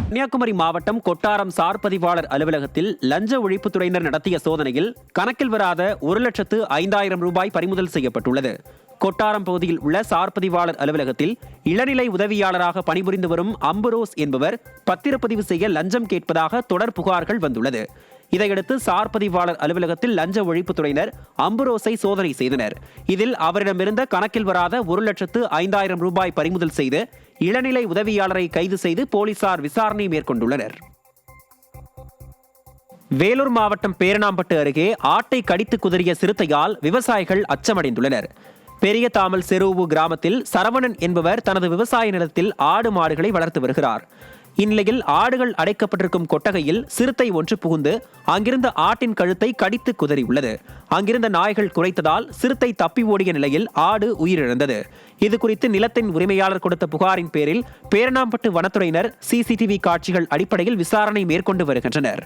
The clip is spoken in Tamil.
கன்னியாகுமரி மாவட்டம் கொட்டாரம் சார் பதிவாளர் அலுவலகத்தில் லஞ்ச ஒழிப்புத்துறையினர் நடத்திய சோதனையில் கணக்கில் வராத 1,05,000 ரூபாய் பறிமுதல் செய்யப்பட்டுள்ளது. கொட்டாரம் பகுதியில் உள்ள சார் பதிவாளர் அலுவலகத்தில் இளநிலை உதவியாளராக பணிபுரிந்து வரும் அம்புரோஸ் என்பவர் பத்திரப்பதிவு செய்ய லஞ்சம் கேட்பதாக தொடர் புகார்கள் வந்துள்ளது. இதையடுத்து சார் பதிவாளர் அலுவலகத்தில் லஞ்ச ஒழிப்புத்துறையினர் அம்புரோஸை சோதனை செய்தனர். இதில் அவரிடமிருந்த கணக்கில் வராத 1,05,000 ரூபாய் பறிமுதல் செய்து இளநிலை உதவியாளரை கைது செய்து போலீசார் விசாரணை மேற்கொண்டுள்ளனர். வேலூர் மாவட்டம் பேரணாம்பட்டு அருகே ஆட்டை கடித்து குதறிய சிறுத்தையால் விவசாயிகள் அச்சமடைந்துள்ளனர். பெரிய தாமல் செருவு கிராமத்தில் சரவணன் என்பவர் தனது விவசாய நிலத்தில் ஆடு மாடுகளை வளர்த்து வருகிறார். இந்நிலையில் ஆடுகள் அடைக்கப்பட்டிருக்கும் கொட்டகையில் சிறுத்தை ஒன்று புகுந்து அங்கிருந்த ஆட்டின் கழுத்தை கடித்து குதறியுள்ளது. அங்கிருந்த நாய்கள் குறைத்ததால் சிறுத்தை தப்பி ஓடிய நிலையில் ஆடு உயிரிழந்தது. இதுகுறித்து நிலத்தின் உரிமையாளர் கொடுத்த புகாரின் பேரில் பேரணாம்பட்டு வனத்துறையினர் CCTV காட்சிகள் அடிப்படையில் விசாரணை மேற்கொண்டு வருகின்றனர்.